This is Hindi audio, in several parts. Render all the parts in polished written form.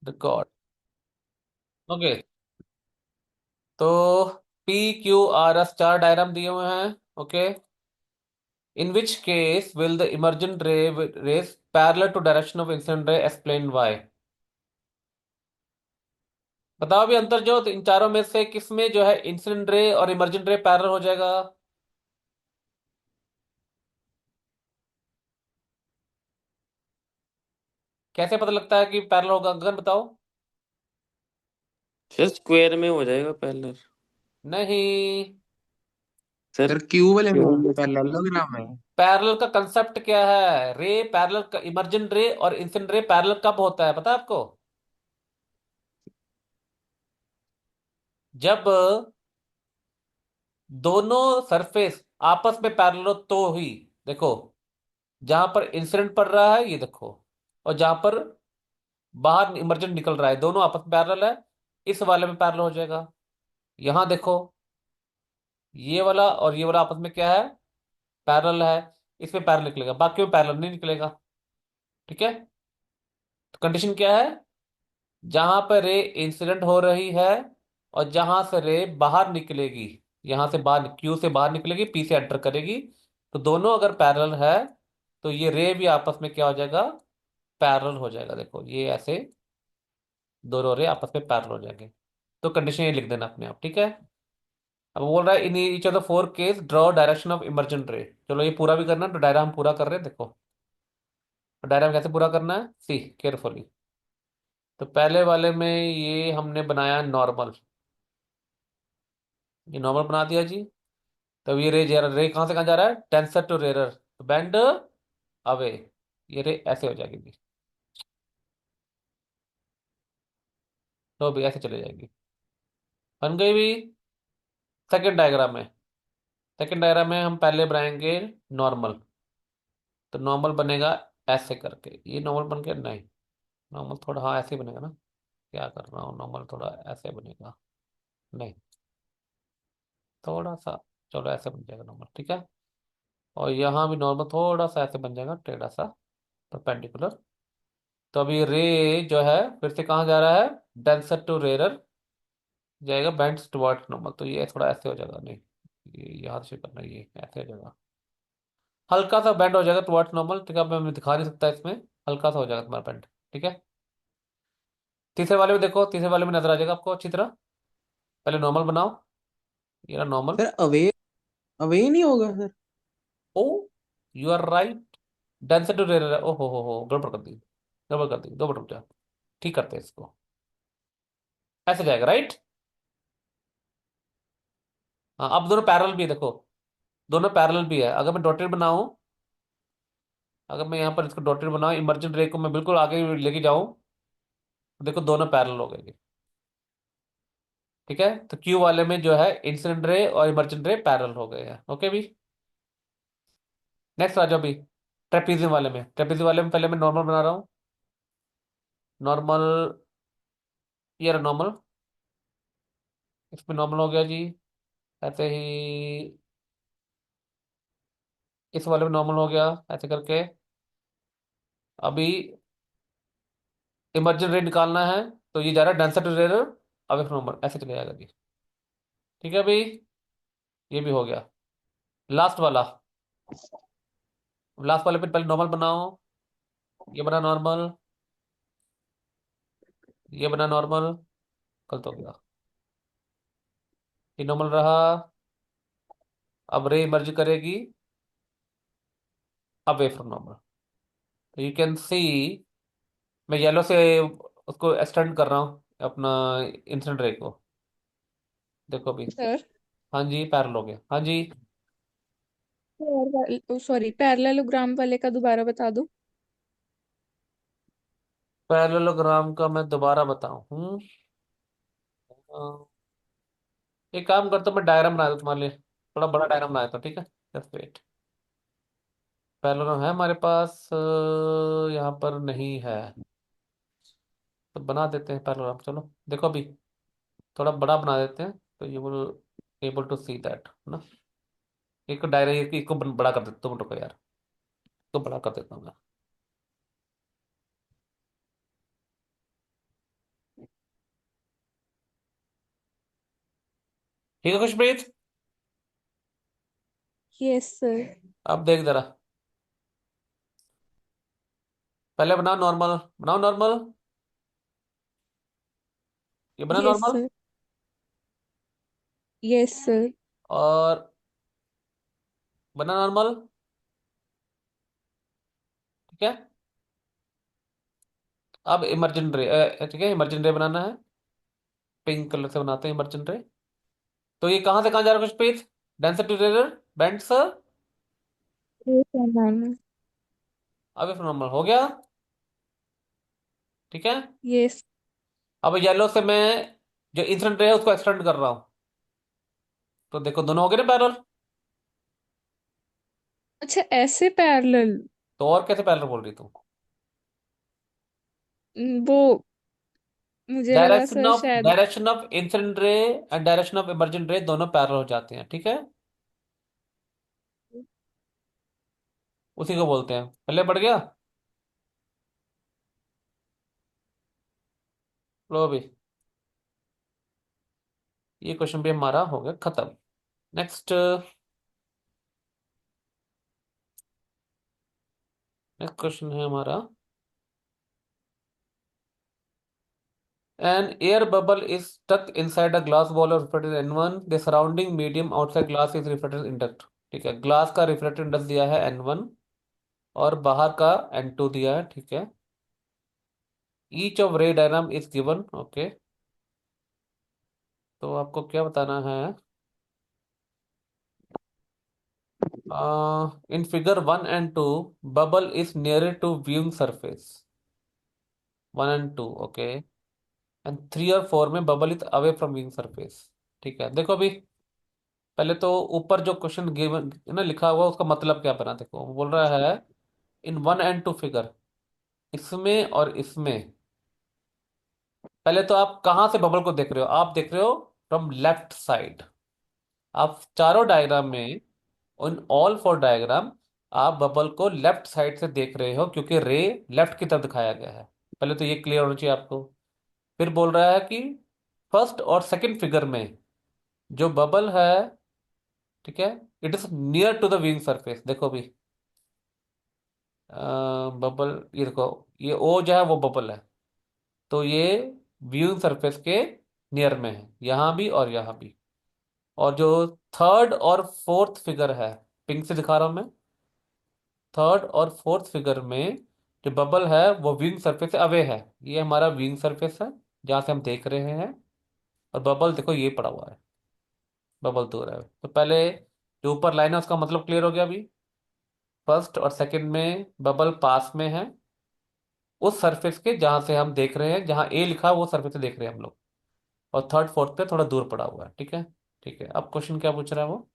रिकॉर्ड। ओके। तो पी क्यू आर एस चार डायग्राम दिए हुए हैं। Okay. In which case will the emergent rays parallel to direction of incident ray explain why. बताओ अभी अंतर जो, तो इन चारों में से किस में जो है इंसिडेंट रे और इमर्जेंट रे पैरेलल हो जाएगा। कैसे पता लगता है कि पैरेलल होगा, गगन बताओ। सर स्क्वायर में हो जाएगा पहले। नहीं। सर सर क्यू वाले में क्यों? पैरेललोग्राम है। पैरेलल का कंसेप्ट क्या है, रे पैरेलल, इमर्जेंट रे और इंसिडेंट रे पैरेलल कब होता है पता है आपको। जब दोनों सरफेस आपस में पैरेलल हो तो ही। देखो, जहां पर इंसिडेंट पड़ रहा है ये देखो, और जहां पर बाहर इमर्जेंट निकल रहा है, दोनों आपस में पैरेलल है, इस वाले में पैरेलल हो जाएगा। यहां देखो, ये वाला और ये वाला आपस में क्या है, पैरेलल है, इसमें पैरेलल निकलेगा, बाकी में पैरेलल नहीं निकलेगा। ठीक है। तो कंडीशन क्या है, जहां पर रे इंसिडेंट हो रही है और जहां से रे बाहर निकलेगी, यहां से बाहर, क्यू से बाहर निकलेगी, पी से एंटर करेगी, तो दोनों अगर पैरेलल है तो ये रे भी आपस में क्या हो जाएगा, पैरेलल हो जाएगा। देखो ये ऐसे दोनों रे आपस में पैरेलल हो जाएंगे। तो कंडीशन ये लिख देना अपने आप, ठीक है। अब बोल रहा है इन each of the four case draw direction of emergent रे। चलो ये पूरा भी करना है, तो डायग्राम पूरा कर रहे हैं देखो। तो डायग्राम कैसे पूरा करना है, सी केयरफुली। तो पहले वाले में ये हमने बनाया नॉर्मल, ये नॉर्मल बना दिया जी। तब ये रे जा रे कहाँ से कहाँ जा रहा है, टेंसर टू रेरर, तो बेंड अवे, ये रे ऐसे हो जाएगी जी। तो भी ऐसे चले जाएगी, बन गई भी। सेकंड डायग्राम में, सेकंड डायग्राम में हम पहले बनाएंगे नॉर्मल। तो नॉर्मल बनेगा ऐसे करके, ये नॉर्मल बन गया नहीं, नॉर्मल थोड़ा हाँ ऐसे ही बनेगा ना, क्या कर रहा हूँ, नॉर्मल थोड़ा ऐसे बनेगा, नहीं, थोड़ा सा, चलो ऐसे बन जाएगा नॉर्मल, ठीक है। और यहाँ भी नॉर्मल थोड़ा सा ऐसे बन जाएगा, टेढ़ा सा, परपेंडिकुलर। तो अभी रे जो है फिर से कहाँ जा रहा है, डेंसर टू रेरर जाएगा, बेंड्स टुवर्ड्स नॉर्मल, तो ये थोड़ा ऐसे हो जाएगा, नहीं, ये यहाँ से करना, ये ऐसे हो जाएगा, हल्का सा बेंड हो जाएगा टुवर्ड्स नॉर्मल, ठीक है। अब मैं दिखा नहीं सकता इसमें, हल्का सा हो जाएगा तुम्हारा बेंड, ठीक है। तीसरे वाले में देखो, तीसरे वाले में नजर आ जाएगा आपको अच्छी तरह। पहले नॉर्मल बनाओ, ये रहा नॉर्मल। सर अवे अवे नहीं होगा sir. Oh, you are right, denser to rarer, ओ हो, गड़बड़ कर दी, गड़बड़ कर दी, दो मिनट रुक जा, ठीक करते हैं इसको। ऐसे जाएगा राइट। हाँ अब दोनों पैरेलल भी है देखो, दोनों पैरेलल भी है। अगर मैं डॉटेड बनाऊं, अगर मैं यहाँ पर इसको डॉटेड बनाऊं, इमर्जेंट रे को मैं बिल्कुल आगे लेके जाऊं, तो देखो दोनों पैरेलल हो गए, ठीक है। तो क्यू वाले में जो है इंसिडेंट रे और इमर्जेंट रे पैरेलल हो गए हैं, ओके भी। नेक्स्ट आ जाओ भी, ट्रेपीजियम वाले में, ट्रेपीजियम वाले में पहले मैं नॉर्मल बना रहा हूँ, नॉर्मल, ये रहा नॉर्मल, इसमें नॉर्मल हो गया जी। ऐसे ही इस वाले में नॉर्मल हो गया, ऐसे करके। अभी इमर्जेंट रे निकालना है, तो ये जा रहा है denser to rarer, away from normal, ऐसे चले जाएगा जी, ठीक है भाई। ये भी हो गया। लास्ट वाला, लास्ट वाले पे पहले नॉर्मल बनाओ, ये बना नॉर्मल, ये बना नॉर्मल, गलत हो गया, ये नॉर्मल रहा। अब रे इमर्ज करेगी अवे फ्रॉम नॉर्मल, तो यू कैन सी, मैं येलो से उसको एक्सटेंड कर रहा हूँ अपना इंसिडेंट रे को, देखो अभी। सर हाँ जी पैरेलल हो गया, हाँ जी। सॉरी पैरेललोग्राम वाले का दोबारा बता दो। पैरेललोग्राम का मैं दोबारा बताऊँ हूँ, एक काम करता हूँ, मैं डायग्राम बना दूँ तुम्हारे लिए, थोड़ा बड़ा डायग्राम बना देता हूँ, ठीक है। जस्ट वेट, पैरेललोग्राम है हमारे पास, यहाँ पर नहीं है, तो बना देते हैं पैरेललोग्राम, चलो देखो अभी, थोड़ा बड़ा बना देते हैं, तो you will able to see that ना। एक डायरे एक को बड़ा कर देता हूँ, रुको यार, तो बड़ा कर देता हूँ मैं। ठीक है खुशप्रीत। Yes sir. अब देख जरा, पहले बनाओ नॉर्मल, बनाओ नॉर्मल, ये बना yes normal. Sir. Yes sir. और बना नॉर्मल। ठीक है। अब इमर्जेंट रे, ठीक है, इमर्जेंट रे बनाना है। पिंक कलर से बनाते हैं इमर्जेंट रे। तो ये कहाँ से कहाँ जा रहा है खुशप्रीत? डेंसिटी रेजर band sir. Yes sir ma'am. अब नॉर्मल हो गया। ठीक है। यस। अब येलो से मैं जो इंसिडेंट रे है उसको एक्सटेंड कर रहा हूँ। तो देखो दोनों हो गए ना पैरेलल। अच्छा ऐसे पैरेलल। तो और कैसे पैरेलल बोल रही तू? वो मुझे लगा सर शायद। डायरेक्शन ऑफ इंसिडेंट रे एंड डायरेक्शन ऑफ इमर्जेंट रे दोनों पैरेलल हो जाते हैं, ठीक है। उसी को बोलते हैं, पहले बढ़ गया। लो अभी, ये क्वेश्चन भी हमारा हो गया खत्म। नेक्स्ट, नेक्स्ट क्वेश्चन है हमारा, an air bubble is stuck inside a glass ball of refracted N1, the surrounding medium outside glass is refracted index। ठीक है, ग्लास का रिफ्रैक्टिव इंडेक्स दिया है N1 और बाहर का N2 दिया है, ठीक है। Each of ray diagram is given, okay. तो आपको क्या बताना है? In figure 1 and 2 bubble is near to viewing surface, 1 and 2, okay. And 3 और 4 में bubble is away from viewing surface. ठीक है, देखो अभी, पहले तो ऊपर जो क्वेश्चन गिवन ना लिखा हुआ उसका मतलब क्या बना, देखो वो बोल रहा है इन 1 and 2 फिगर, इसमें और इसमें। पहले तो आप कहाँ से बबल को देख रहे हो? आप देख रहे हो फ्रॉम लेफ्ट साइड। आप चारों डायग्राम में, उन ऑल 4 डायग्राम, आप बबल को लेफ्ट साइड से देख रहे हो क्योंकि रे लेफ्ट की तरफ दिखाया गया है। पहले तो ये क्लियर होना चाहिए आपको। फिर बोल रहा है कि फर्स्ट और सेकंड फिगर में जो बबल है, ठीक है, it is near to the viewing surface. देखो भी, बबल, ये देखो, ये ओ जो है वो बबल है, तो ये व्यूइंग सरफेस के नियर में है, यहाँ भी और यहाँ भी। और जो थर्ड और फोर्थ फिगर है, पिंक से दिखा रहा हूं मैं, थर्ड और फोर्थ फिगर में जो बबल है वो विंग सरफेस से अवे है। ये हमारा विंग सरफेस है जहाँ से हम देख रहे हैं, और बबल देखो ये पड़ा हुआ है, बबल दूर है। तो पहले जो ऊपर लाइन है उसका मतलब क्लियर हो गया अभी। फर्स्ट और सेकंड में बबल पास में है उस सरफेस के जहां से हम देख रहे हैं, जहां ए लिखा है वो सरफेस से देख रहे हैं हम लोग। और थर्ड फोर्थ पे थोड़ा दूर पड़ा हुआ है, ठीक है। ठीक है, अब क्वेश्चन क्या पूछ रहा है वो?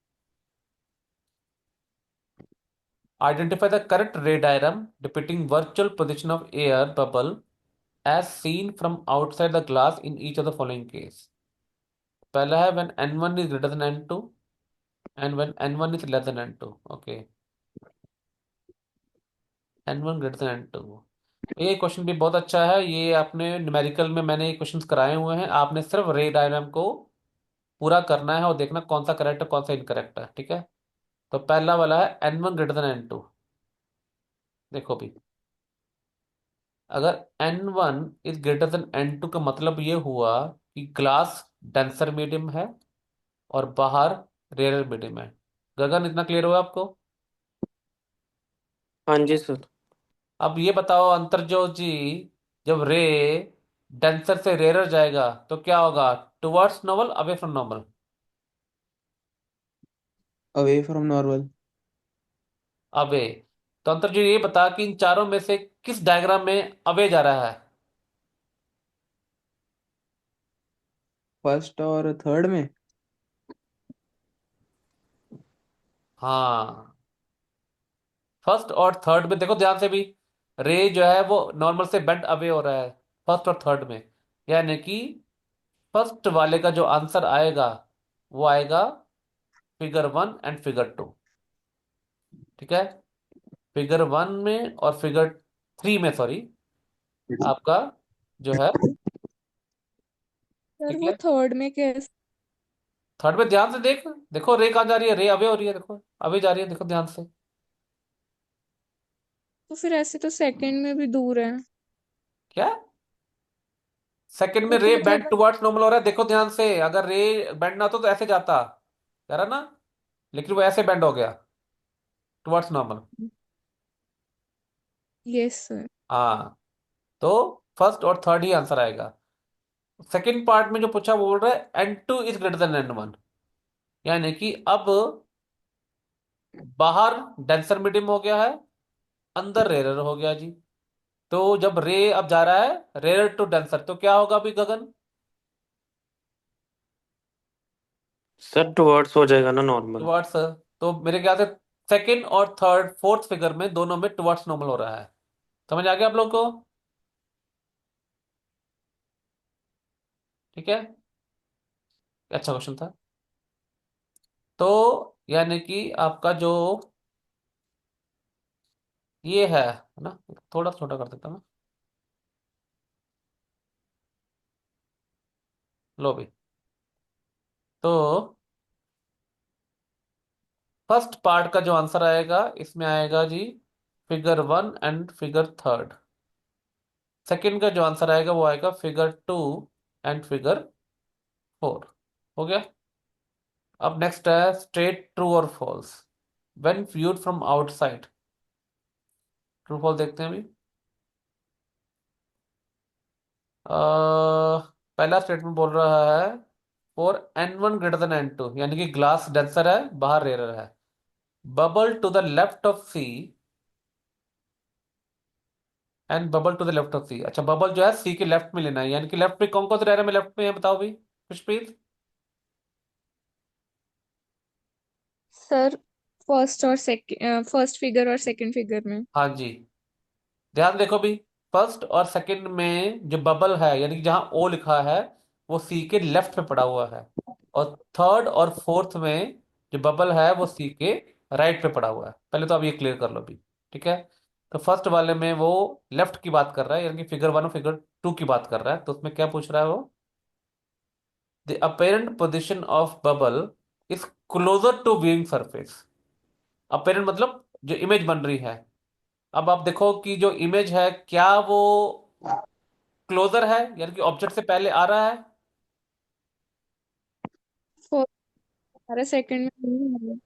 आइडेंटिफाई द करेक्ट रे diagram depicting virtual position of air bubble as seen from outside the glass in each of the following case। पहला है when n1 is greater than n2 and when n1 is less than n2, okay। n1 greater than n2। ये क्वेश्चन भी बहुत अच्छा है, ये आपने न्यूमेरिकल में मैंने ये क्वेश्चंस कराए हुए हैं, आपने सिर्फ रे डायग्राम को पूरा करना है और देखना कौन सा करेक्ट है कौन सा इनकरेक्ट है, ठीक है। तो पहला वाला है n1 ग्रेटर देन n2। देखो भी, अगर n1 is greater than n2 का मतलब ये हुआ कि ग्लास डेंसर मीडियम है और बाहर रेयर मीडियम है। गगन, इतना क्लियर हुआ आपको? हाँ जी सर। अब ये बताओ अंतर्जोत जी, जब रे डेंसर से रेयर जाएगा तो क्या होगा? Towards normal, away from normal? Away from normal. Away. तो अंतर्जोत ये बता कि इन चारों में से किस डायग्राम में अवे जा रहा है? फर्स्ट और थर्ड में। हाँ, फर्स्ट और थर्ड में देखो ध्यान से भी, रे जो है वो नॉर्मल से बेंट अवे हो रहा है फर्स्ट और थर्ड में। यानी कि फर्स्ट वाले का जो आंसर आएगा वो आएगा फिगर 1 एंड फिगर 2, ठीक है। फिगर 1 में और फिगर 3 में, सॉरी, आपका जो है, सर ठीक वो है। थर्ड में कैसे? थर्ड में ध्यान से देख, देखो रे कहाँ जा रही है, रे अवे हो रही है, देखो अवे जा रही है, देखो ध्यान से। तो फिर ऐसे तो सेकंड में भी दूर है। क्या? सेकंड में वो तो रे मतलब बेंड टुवर्ड्स नॉर्मल हो रहा है, देखो ध्यान से, अगर रे बेंड ना होता तो ऐसे जाता, कह रहा ना, लेकिन वो ऐसे बेंड हो गया टुवर्ड्स नॉर्मल। Yes sir. हाँ, तो फर्स्ट और थर्ड ही आंसर आएगा। सेकंड पार्ट में जो पूछा वो बोल रहा है N2 is greater than N1, यानी कि अब बाहर डेंसर मीडियम हो गया है, अंदर रेयर हो गया जी। तो जब रे अब जा रहा है रेयर टू डेंसर, तो क्या होगा अभी गगन? सर टुवर्ड्स हो जाएगा ना नॉर्मल। टुवर्ड्स, तो मेरे ख्याल से सेकंड और थर्ड फोर्थ फिगर में दोनों में टुवर्ड्स नॉर्मल हो रहा है। समझ आ गया आप लोग को? ठीक है, अच्छा क्वेश्चन था। तो यानी कि आपका जो ये है ना, थोड़ा छोटा कर देता हूँ। लो भी, तो फर्स्ट पार्ट का जो आंसर आएगा इसमें आएगा जी figure 1 and figure third. Second का जो आंसर आएगा वो आएगा फिगर 2 एंड फिगर 4। हो गया। अब नेक्स्ट है स्ट्रेट ट्रू और false when viewed from outside. True false देखते हैं अभी। पहला स्टेटमेंट बोल रहा है for N1 greater than N2, यानी कि ग्लास डेंसर है, बाहर रेयर है। Bubble to the left of C and bubble to the left of C. अच्छा, बबल जो है सी के लेफ्ट में लेना है, यानी कि लेफ्ट में कौन कौन से रह रहे हैं लेफ्ट में है, बताओ भी खुशप्रीत। सर फर्स्ट और सेकंड, फर्स्ट फिगर और सेकंड फिगर में। हाँ जी, ध्यान देखो भी, फर्स्ट और सेकंड में जो बबल है यानी कि जहां ओ लिखा है वो सी के लेफ्ट में पड़ा हुआ है, और थर्ड और फोर्थ में जो बबल है वो सी के राइट पे पड़ा हुआ है। पहले तो आप ये क्लियर कर लो भी। ठीक है, तो फर्स्ट वाले में वो लेफ्ट की बात कर रहा है, यानी कि फिगर 1 और फिगर 2 की बात कर रहा है, तो उसमें क्या पूछ रहा है वो, the apparent position of bubble is closer to viewing surface. Apparent मतलब जो इमेज बन रही है। अब आप देखो कि जो इमेज है क्या वो क्लोजर है, यानी कि ऑब्जेक्ट से पहले आ रहा है। फर्स्ट आ रहा है, सेकंड में नहीं आ रहा।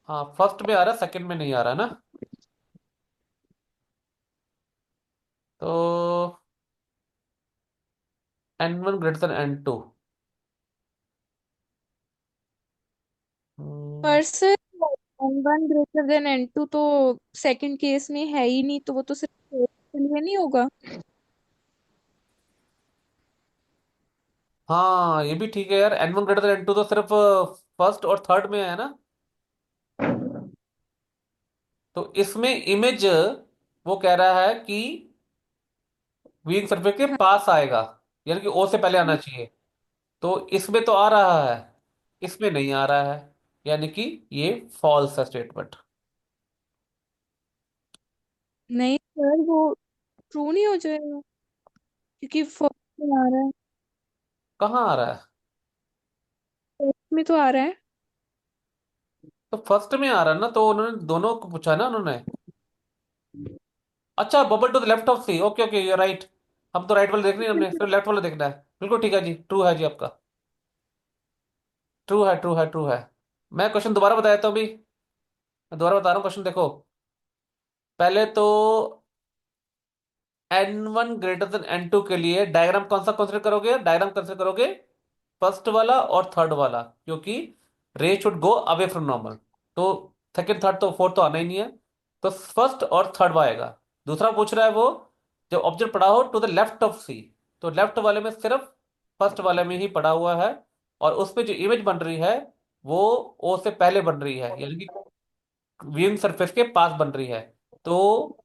हाँ, फर्स्ट में आ रहा है, सेकंड में नहीं आ रहा ना। तो N1 ग्रेटर देन N2। पर sir N1 greater than N2 तो सेकंड केस में है ही नहीं, तो वो तो सिर्फ first के लिए नहीं होगा। हाँ ये भी ठीक है यार, N1 ग्रेटर देन N2 तो सिर्फ फर्स्ट और थर्ड में है ना। तो इसमें इमेज वो कह रहा है कि व्यूइंग सरफेस के हाँ। पास आएगा, यानी कि ओ से पहले आना चाहिए। तो इसमें तो आ रहा है, इसमें नहीं आ रहा है, यानी कि ये फॉल्स है स्टेटमेंट। नहीं सर, वो ट्रू नहीं हो जाएगा क्योंकि फर्स्ट में आ रहा है। कहाँ आ रहा है? फर्स्ट में तो आ रहा है। तो फर्स्ट में आ रहा है ना, तो उन्होंने दोनों को पूछा ना उन्होंने। अच्छा, bubble to the left of C, okay okay you right. हम तो राइट वाला देख नहीं, हमने सिर्फ लेफ्ट वाला देखना है। बिल्कुल ठीक है जी, ट्रू है जी आपका। ट्रू है, ट्रू है, ट्रू है। मैं क्वेश्चन दोबारा बताया तो अभी, मैं दोबारा बता रहा हूँ क्वेश्चन देखो। पहले तो N1 ग्रेटर देन N2 के लिए डायग्राम कौन सा कंसिडर करोगे? डायग्राम कंसिडर करोगे फर्स्ट वाला और थर्ड वाला, क्योंकि रे should go away from normal. तो सेकंड थर्ड तो फोर्थ तो आना ही नहीं है, तो फर्स्ट और थर्ड आएगा। दूसरा पूछ रहा है वो, जब ऑब्जेक्ट पड़ा हो to the left of C, तो लेफ्ट वाले में सिर्फ फर्स्ट वाले में ही पड़ा हुआ है, और उस पे जो इमेज बन रही है वो ओ से पहले बन रही है, यानी कि व्यूइंग सरफेस के पास बन रही है। तो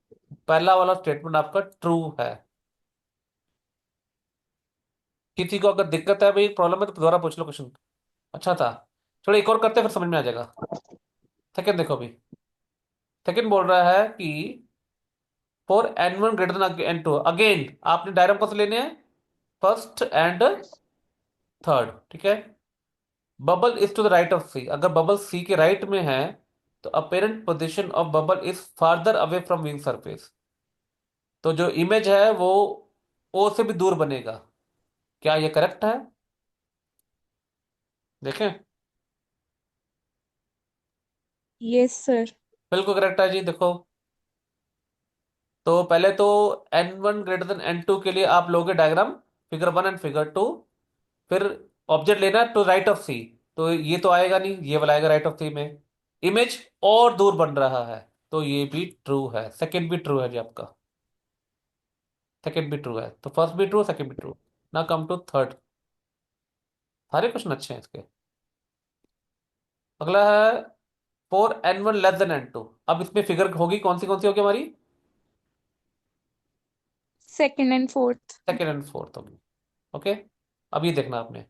पहला वाला स्टेटमेंट आपका ट्रू है। किसी को अगर दिक्कत है भाई, प्रॉब्लम है, तो दोबारा पूछ लो क्वेश्चन। अच्छा था, चलो एक और करते हैं फिर समझ में आ जाएगा। सेकंड देखो अभी, सेकंड बोल रहा है कि for N1 greater than N2, again आपने डायग्राम कौन से लेने हैं, फर्स्ट एंड थर्ड। ठीक है, bubble is to the right of C, अगर बबल सी के राइट में है तो apparent position of bubble is farther away from wing surface. तो जो इमेज है वो ओ से भी दूर बनेगा। क्या ये करेक्ट है? देखें। Yes sir. बिल्कुल करेक्ट है जी। देखो, तो पहले तो n1 ग्रेटर देन n2 के लिए आप लोगे डायग्राम, फिगर 1 एंड फिगर 2। फिर ऑब्जेक्ट लेना है टू राइट ऑफ सी, तो ये तो आएगा नहीं, ये वाला आएगा राइट ऑफ सी में। इमेज और दूर बन रहा है, तो ये भी ट्रू है, सेकंड भी ट्रू है जी आपका। सेकंड भी ट्रू है, तो फर्स्ट भी ट्रू, सेकंड भी ट्रू। ना कम टू थर्ड। सारे क्वेश्चन अच्छे हैं इसके। अगला है (4n1 n2)। अब इसमें फिगर होगी कौन सी होगी हमारी? Second and fourth. Second and fourth होगी। ओके। अब ये देखना आपने,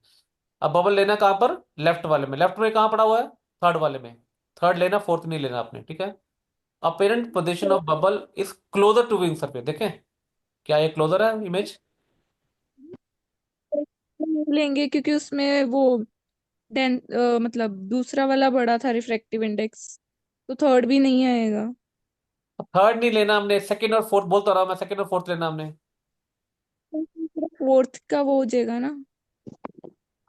अब बबल लेना कहाँ पर? लेफ्ट वाले में। लेफ्ट में कहाँ पड़ा हुआ है? थर्ड वाले में। थर्ड लेना, फोर्थ नहीं लेना आपने, ठीक है। Apparent position of bubble is closer to viewing surface. देखें, क्या ये क्लोजर है इमेज? लेंगे क्योंकि उसमें वो मतलब दूसरा वाला बड़ा था रिफ्रैक्टिव इंडेक्स, तो थर्ड भी नहीं आएगा। थर्ड नहीं लेना हमने, सेकंड और फोर्थ बोल तो रहा हूं मैं, सेकंड और फोर्थ लेना हमने। फोर्थ का वो हो जाएगा ना।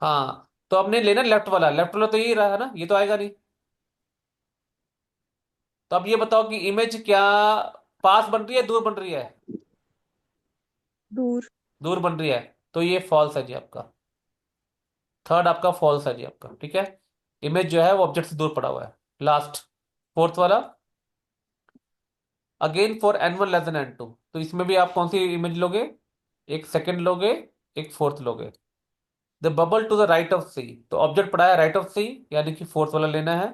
हाँ, तो हमने लेना लेफ्ट वाला। लेफ्ट वाला तो यही रहा है ना, ये तो आएगा नहीं। तो अब ये बताओ कि इमेज क्या पास बन रही है, दूर बन रही है? दूर। दूर बन रही है, तो ये फॉल्स है जी आपका। थर्ड आपका फॉल्स है जी आपका, ठीक है। इमेज जो है वो ऑब्जेक्ट से दूर पड़ा हुआ है। लास्ट, फोर्थ वाला, अगेन फॉर n1 n2। तो इसमें भी आप कौन सी इमेज लोगे? एक सेकंड लोगे, एक फोर्थ लोगे। The bubble to the right of C, तो ऑब्जेक्ट पड़ा है राइट ऑफ सी, यानी कि फोर्थ वाला लेना है।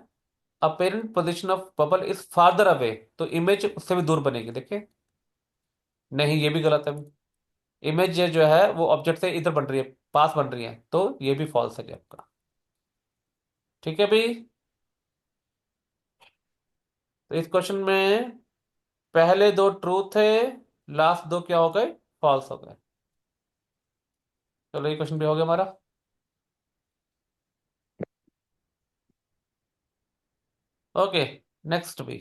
Apparent position of bubble is farther away, तो इमेज उससे भी दूर बनेगी। देखिए, नहीं ये भी गलत है। इमेज जो है वो ऑब्जेक्ट से इधर बन रही है, पास बन रही है, तो ये भी फॉल्स है जी आपका। ठीक है भाई। तो इस क्वेश्चन में पहले दो ट्रू थे, लास्ट दो क्या हो गए? फॉल्स हो गए। चलो ये क्वेश्चन भी हो गया हमारा। ओके, नेक्स्ट भी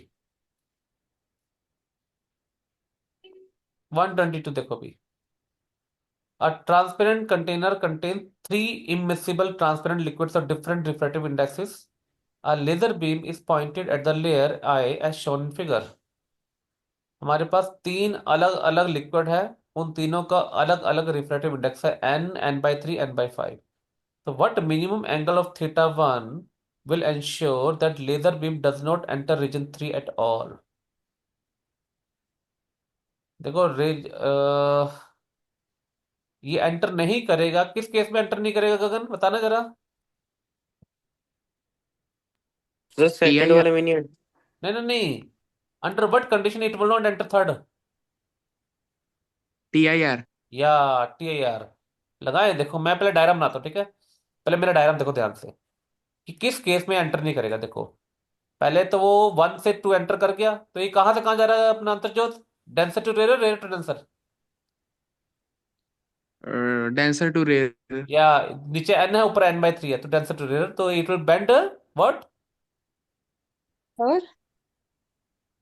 122 देखो भी। A transparent container contains three immiscible transparent liquids of different refractive indexes. A laser beam is pointed at the layer I as shown in figure. हमारे पास तीन अलग अलग लिक्विड है, उन तीनों का अलग अलग रिफ्रैक्टिव इंडेक्स है n, n/3, n/5। तो what minimum angle of θ1 will ensure that laser beam does not enter region 3 at all? देखो ये एंटर नहीं करेगा, किस केस में एंटर नहीं करेगा गगन, बताना जरा। Sir T second I R वाले में नहीं है। नहीं नहीं नहीं, under what condition it will not enter third? T I R. या TIR लगाए। देखो मैं पहले डायग्राम बनाता हूँ, ठीक है। पहले मेरा डायग्राम देखो ध्यान से, कि किस केस में एंटर नहीं करेगा। देखो, पहले तो वो 1 से 2 एंटर कर गया, तो ये कहाँ से कहाँ जा रहा है अपना अंतर्ज्योत? Denser to rarer, rarer to denser. Denser to rarer. या नीचे n है, ऊपर n/3 है, तो डेंसर टू रेयर, तो इट विल बेंड व्हाट? और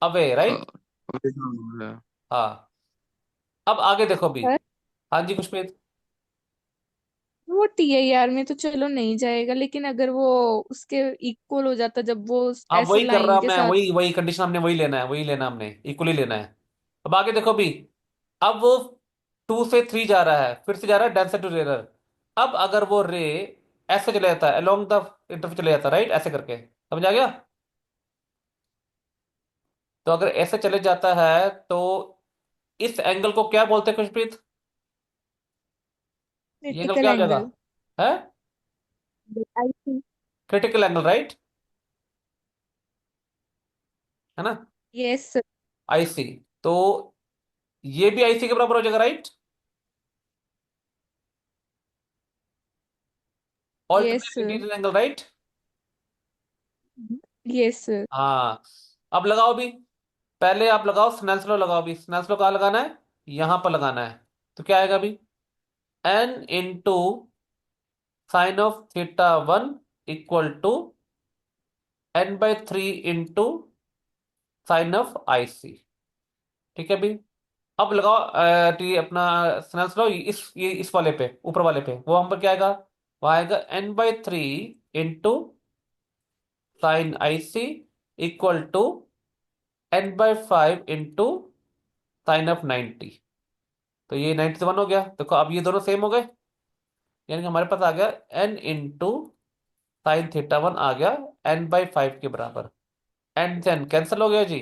अवे, राइट। हाँ, अब आगे देखो भी। सर हाँ जी खुशप्रीत। वो TIR में तो चलो नहीं जाएगा, लेकिन अगर वो उसके इक्वल हो जाता जब वो हाँ ऐसे वही कर रहा लाइन हूं के मैं, साथ। वही वही कंडीशन हमने वही लेना है, वही लेना हमने, इक्वली लेना है। अब आगे देखो भी, अब वो 2 से 3 जा रहा है, फिर से जा रहा है डेंसर टू रेयर। अब अगर वो रे ऐसे चले जाता है, अलोंग द इंटरफेस चले जाता है, राइट, ऐसे करके, समझ आ गया? तो अगर ऐसे चले जाता है तो इस एंगल को क्या बोलते हैं खुशप्रीत? ये एंगल क्रिटिकल क्या हो जाएगा? एंगल। है आई सी। क्रिटिकल एंगल, राइट, है ना? यस। IC, तो ये भी IC के बराबर हो जाएगा, right. Yes. Alternate interior angle, right. Yes. हाँ, अब लगाओ भी। पहले आप लगाओ स्नेल्स लॉ, लगाओ भी। स्नेल्स लॉ कहाँ लगाना है? यहां पर लगाना है। तो क्या आएगा अभी? n into sine of θ1 equal to n/3 into sine of I C. ठीक है भी। अब लगाओ अपना स्नेल्स लॉ इस वाले पे, ऊपर वाले पे, वो हम पर क्या आएगा? वो आएगा n/3 into sine I C equal to n/5 into sine of 90। तो ये 91 हो गया। देखो अब ये दोनों सेम हो गए, यानी कि हमारे पास आ गया n into sine theta one आ गया n/5 के बराबर। एन से एन कैंसिल हो गया जी।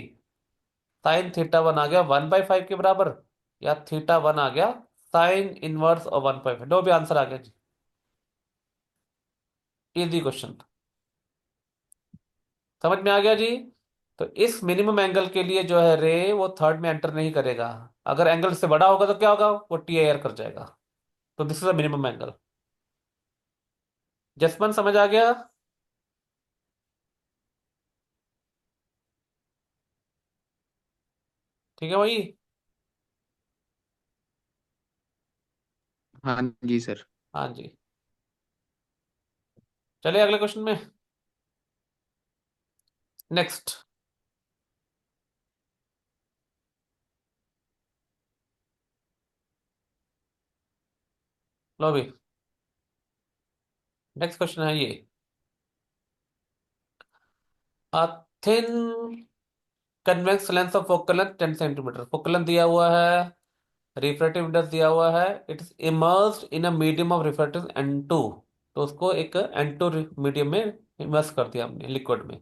साइन थीटा वन आ गया 1/5 के बराबर, या थीटा वन आ गया साइन इनवर्स और 1/5। दो भी आंसर आ गया जी। Easy question. समझ में आ गया जी। तो इस मिनिमम एंगल के लिए जो है रे वो थर्ड में एंटर नहीं करेगा। अगर एंगल से बड़ा होगा तो क्या होगा? वो टी आई आर कर जाएगा। तो this is a minimum angle. Jasman समझ आ गया? ठीक है भाई। हाँ जी सर। हाँ जी। चलिए अगले क्वेश्चन में। नेक्स्ट। लो भी। नेक्स्ट क्वेश्चन है ये। A thin convex lens of focal length 10 centimetre focal length दिया हुआ है, रिफ्रैक्टिव इंडेक्स दिया हुआ है, it is immersed in a medium of refractive N2। तो उसको एक N2 मीडियम में इमर्स कर दिया हमने, लिक्विड में।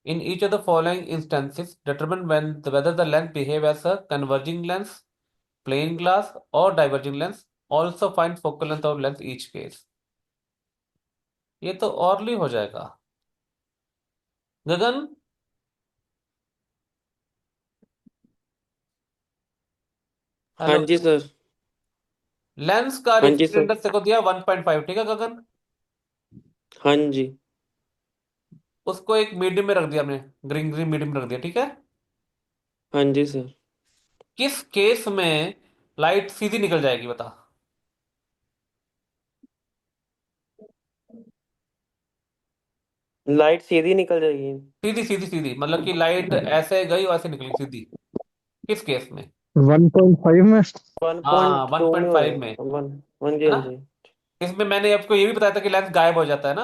In each of the following instances determine when whether the lens behave as a converging lens, plane glass और diverging lens. Also find focal length of lens each case. ये तो औरली हो जाएगा। गगन, हाँ हेलो। जी सर। लेंस का हाँ जी रिफ्रैक्टिव सर। इंडेक्स को दिया 1.5, ठीक है गगन। हाँ जी। उसको एक मीडियम में रख दिया हमने, ग्रीन ग्रीन मीडियम में रख दिया, ठीक है। हाँ जी सर। किस केस में लाइट सीधी निकल जाएगी बता? लाइट सीधी निकल जाएगी। सीधी सीधी सीधी मतलब कि लाइट ऐसे गई और ऐसे निकली सीधी। किस केस में? 1.5 में। वन हाँ पॉइंट वन टू में पॉइंट हो फाइव में। जाएगा वन। हाँ जी है हाँ ना? जी। इसमें मैंने आपको ये भी बताया था कि लेंस गायब हो जाता है ना।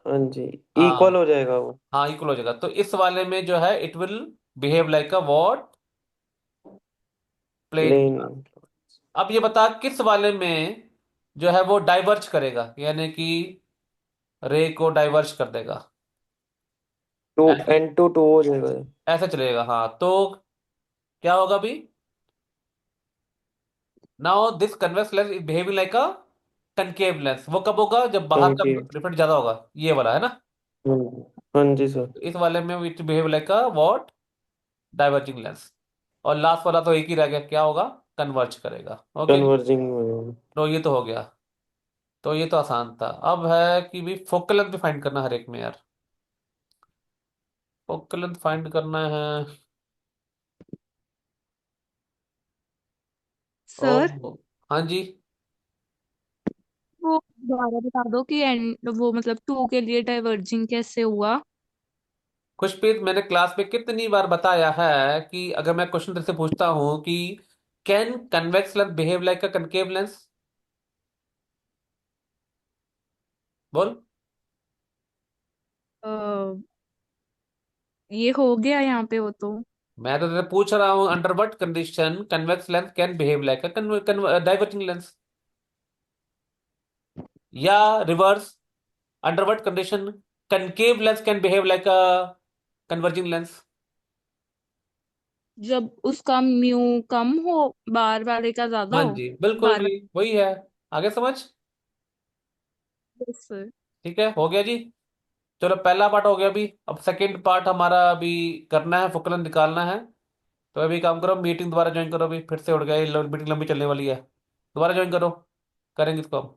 हाँ जी। इक्वल हाँ। हो जाएगा वो। हाँ इक्वल हो जाएगा। तो इस वाले में जो है it will behave like a what? Plane. Plane. अब ये बता किस वाले में जो है वो डाइवर्ज करेगा, यानी कि रे को डाइवर्ज कर देगा। टू ऐसे N2 हो जाएगा। ऐसे चलेगा। हाँ तो क्या होगा अभी? Now this convex lens is behaving like a concave lens. वो कब होगा? जब बाहर का कंकेव। रिफ्लेक्ट ज्यादा होगा, ये वाला है ना। हाँ जी। हाँ जी सर। तो इस वाले में it behave like a what? Diverging lens. और लास्ट वाला तो एक ही रह गया, क्या होगा? कन्वर्ज करेगा। ओके जी। कन्वर्जिंग हो जाएगा। तो ये तो हो गया। तो ये तो आसान था। अब है कि भी फोकल लेंथ भी फाइंड करना हर एक में यार। फोकल लेंथ फाइंड करना है। Sir oh. हाँ जी। वो दोबारा बता दो कि एंड वो मतलब 2 के लिए डाइवर्जिंग कैसे हुआ। खुशप्रीत, मैंने क्लास में कितनी बार बताया है कि अगर मैं क्वेश्चन तेरे से पूछता हूं कि can convex lens behave like a concave lens, बोल। अ, ये हो गया यहाँ पे वो तो। मैं तो तेरे पूछ रहा हूं under what condition convex lens can behave like a diverging lens, या reverse, under what condition concave lens can behave like a converging lens. जब उसका म्यू कम हो, बार वाले का ज्यादा हाँ हो। जी बिल्कुल बार जी, वही है। आगे समझ। वाले। ठीक है, हो गया जी। चलो पहला पार्ट हो गया अभी। अब सेकंड पार्ट हमारा अभी करना है, फोकलन निकालना है। तो अभी काम करो, मीटिंग दोबारा ज्वाइन करो। अभी फिर से उठ गए, मीटिंग लंबी चलने वाली है। दोबारा ज्वाइन करो, करेंगे इसको हम।